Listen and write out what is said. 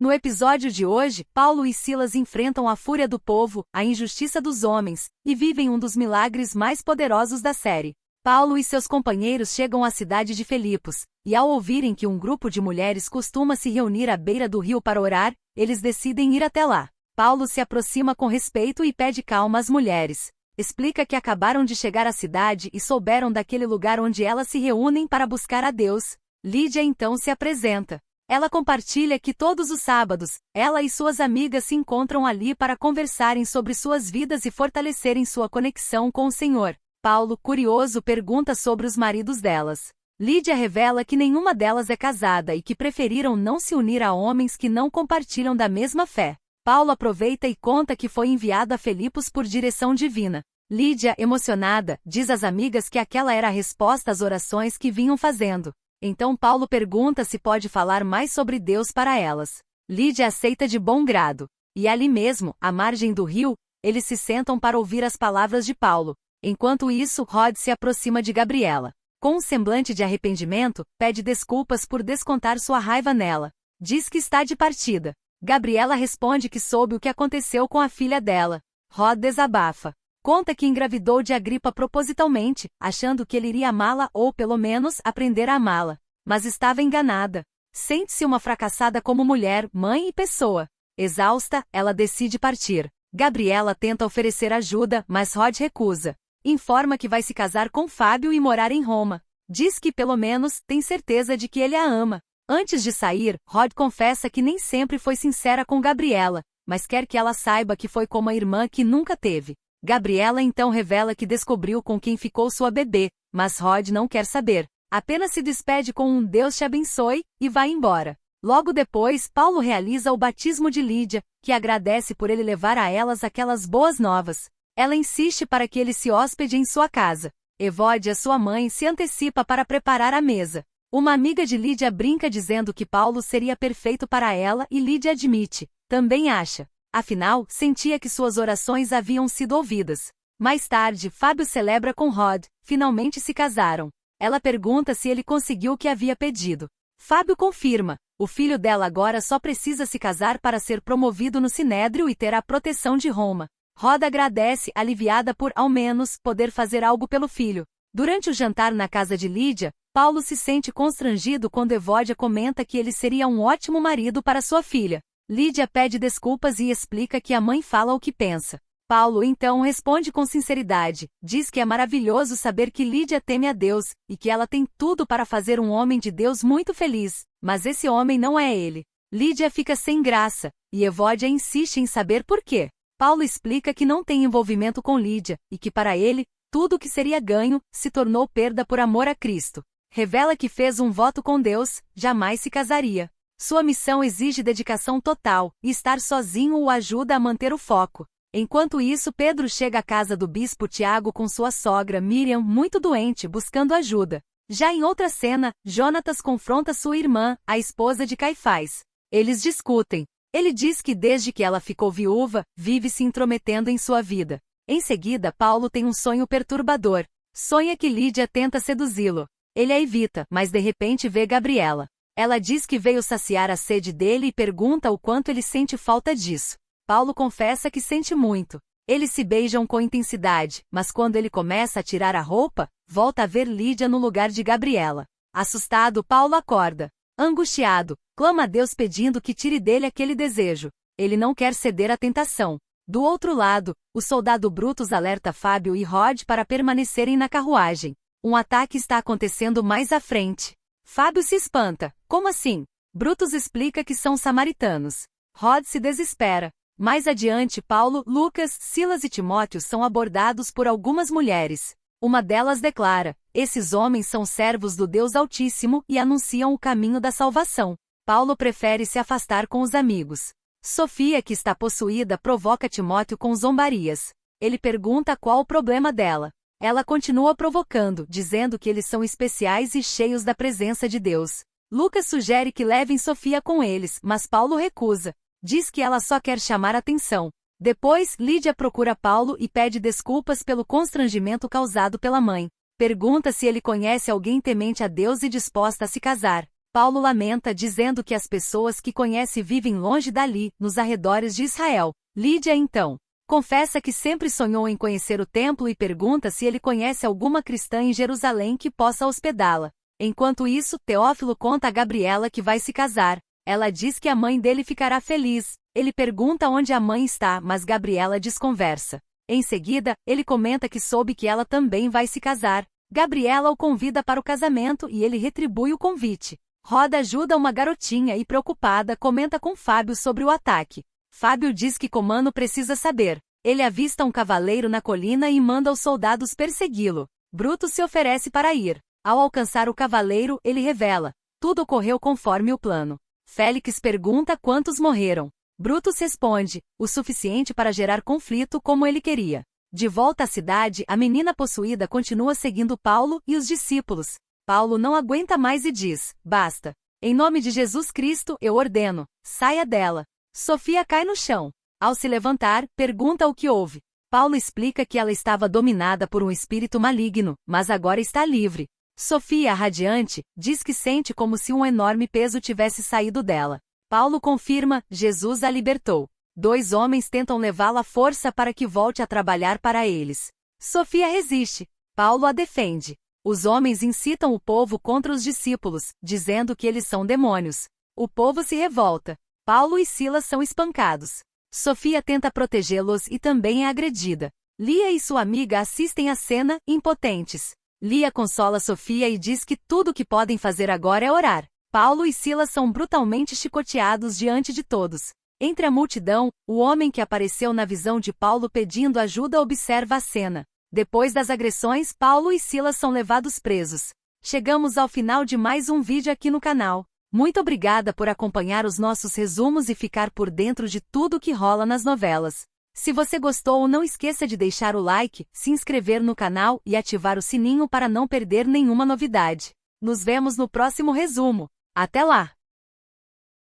No episódio de hoje, Paulo e Silas enfrentam a fúria do povo, a injustiça dos homens, e vivem um dos milagres mais poderosos da série. Paulo e seus companheiros chegam à cidade de Filipos, e ao ouvirem que um grupo de mulheres costuma se reunir à beira do rio para orar, eles decidem ir até lá. Paulo se aproxima com respeito e pede calma às mulheres. Explica que acabaram de chegar à cidade e souberam daquele lugar onde elas se reúnem para buscar a Deus. Lídia então se apresenta. Ela compartilha que todos os sábados, ela e suas amigas se encontram ali para conversarem sobre suas vidas e fortalecerem sua conexão com o Senhor. Paulo, curioso, pergunta sobre os maridos delas. Lídia revela que nenhuma delas é casada e que preferiram não se unir a homens que não compartilham da mesma fé. Paulo aproveita e conta que foi enviado a Filipos por direção divina. Lídia, emocionada, diz às amigas que aquela era a resposta às orações que vinham fazendo. Então Paulo pergunta se pode falar mais sobre Deus para elas. Lídia aceita de bom grado. E ali mesmo, à margem do rio, eles se sentam para ouvir as palavras de Paulo. Enquanto isso, Rod se aproxima de Gabriela. Com um semblante de arrependimento, pede desculpas por descontar sua raiva nela. Diz que está de partida. Gabriela responde que soube o que aconteceu com a filha dela. Rod desabafa. Conta que engravidou de Agripa propositalmente, achando que ele iria amá-la ou, pelo menos, aprender a amá-la. Mas estava enganada. Sente-se uma fracassada como mulher, mãe e pessoa. Exausta, ela decide partir. Gabriela tenta oferecer ajuda, mas Rod recusa. Informa que vai se casar com Fábio e morar em Roma. Diz que, pelo menos, tem certeza de que ele a ama. Antes de sair, Rod confessa que nem sempre foi sincera com Gabriela, mas quer que ela saiba que foi como a irmã que nunca teve. Gabriela então revela que descobriu com quem ficou sua bebê, mas Rod não quer saber. Apenas se despede com um Deus te abençoe, e vai embora. Logo depois, Paulo realiza o batismo de Lídia, que agradece por ele levar a elas aquelas boas novas. Ela insiste para que ele se hospede em sua casa. Evódia, sua mãe, se antecipa para preparar a mesa. Uma amiga de Lídia brinca dizendo que Paulo seria perfeito para ela e Lídia admite. Também acha. Afinal, sentia que suas orações haviam sido ouvidas. Mais tarde, Fábio celebra com Rod, finalmente se casaram. Ela pergunta se ele conseguiu o que havia pedido. Fábio confirma, o filho dela agora só precisa se casar para ser promovido no Sinédrio e ter a proteção de Roma. Rod agradece, aliviada por, ao menos, poder fazer algo pelo filho. Durante o jantar na casa de Lídia, Paulo se sente constrangido quando Evódia comenta que ele seria um ótimo marido para sua filha. Lídia pede desculpas e explica que a mãe fala o que pensa. Paulo então responde com sinceridade, diz que é maravilhoso saber que Lídia teme a Deus, e que ela tem tudo para fazer um homem de Deus muito feliz, mas esse homem não é ele. Lídia fica sem graça, e Evódia insiste em saber por quê. Paulo explica que não tem envolvimento com Lídia, e que para ele, tudo o que seria ganho, se tornou perda por amor a Cristo. Revela que fez um voto com Deus, jamais se casaria. Sua missão exige dedicação total, e estar sozinho o ajuda a manter o foco. Enquanto isso, Pedro chega à casa do bispo Tiago com sua sogra Miriam, muito doente, buscando ajuda. Já em outra cena, Jonatas confronta sua irmã, a esposa de Caifás. Eles discutem. Ele diz que desde que ela ficou viúva, vive se intrometendo em sua vida. Em seguida, Paulo tem um sonho perturbador. Sonha que Lídia tenta seduzi-lo. Ele a evita, mas de repente vê Gabriela. Ela diz que veio saciar a sede dele e pergunta o quanto ele sente falta disso. Paulo confessa que sente muito. Eles se beijam com intensidade, mas quando ele começa a tirar a roupa, volta a ver Lídia no lugar de Gabriela. Assustado, Paulo acorda. Angustiado, clama a Deus pedindo que tire dele aquele desejo. Ele não quer ceder à tentação. Do outro lado, o soldado Brutus alerta Fábio e Rod para permanecerem na carruagem. Um ataque está acontecendo mais à frente. Fábio se espanta. Como assim? Brutus explica que são samaritanos. Rod se desespera. Mais adiante, Paulo, Lucas, Silas e Timóteo são abordados por algumas mulheres. Uma delas declara: esses homens são servos do Deus Altíssimo e anunciam o caminho da salvação. Paulo prefere se afastar com os amigos. Sofia, que está possuída, provoca Timóteo com zombarias. Ele pergunta qual o problema dela. Ela continua provocando, dizendo que eles são especiais e cheios da presença de Deus. Lucas sugere que levem Sofia com eles, mas Paulo recusa. Diz que ela só quer chamar atenção. Depois, Lídia procura Paulo e pede desculpas pelo constrangimento causado pela mãe. Pergunta se ele conhece alguém temente a Deus e disposta a se casar. Paulo lamenta dizendo que as pessoas que conhece vivem longe dali, nos arredores de Israel. Lídia então confessa que sempre sonhou em conhecer o templo e pergunta se ele conhece alguma cristã em Jerusalém que possa hospedá-la. Enquanto isso, Teófilo conta a Gabriela que vai se casar. Ela diz que a mãe dele ficará feliz. Ele pergunta onde a mãe está, mas Gabriela desconversa. Em seguida, ele comenta que soube que ela também vai se casar. Gabriela o convida para o casamento e ele retribui o convite. Roda ajuda uma garotinha e, preocupada, comenta com Fábio sobre o ataque. Fábio diz que Comano precisa saber. Ele avista um cavaleiro na colina e manda os soldados persegui-lo. Bruto se oferece para ir. Ao alcançar o cavaleiro, ele revela: tudo ocorreu conforme o plano. Félix pergunta quantos morreram. Brutus responde: o suficiente para gerar conflito como ele queria. De volta à cidade, a menina possuída continua seguindo Paulo e os discípulos. Paulo não aguenta mais e diz: basta. Em nome de Jesus Cristo, eu ordeno, saia dela. Sofia cai no chão. Ao se levantar, pergunta o que houve. Paulo explica que ela estava dominada por um espírito maligno, mas agora está livre. Sofia, radiante, diz que sente como se um enorme peso tivesse saído dela. Paulo confirma: Jesus a libertou. 2 homens tentam levá-la à força para que volte a trabalhar para eles. Sofia resiste. Paulo a defende. Os homens incitam o povo contra os discípulos, dizendo que eles são demônios. O povo se revolta. Paulo e Silas são espancados. Sofia tenta protegê-los e também é agredida. Lia e sua amiga assistem à cena, impotentes. Lia consola Sofia e diz que tudo o que podem fazer agora é orar. Paulo e Silas são brutalmente chicoteados diante de todos. Entre a multidão, o homem que apareceu na visão de Paulo pedindo ajuda observa a cena. Depois das agressões, Paulo e Silas são levados presos. Chegamos ao final de mais um vídeo aqui no canal. Muito obrigada por acompanhar os nossos resumos e ficar por dentro de tudo o que rola nas novelas. Se você gostou, não esqueça de deixar o like, se inscrever no canal e ativar o sininho para não perder nenhuma novidade. Nos vemos no próximo resumo. Até lá!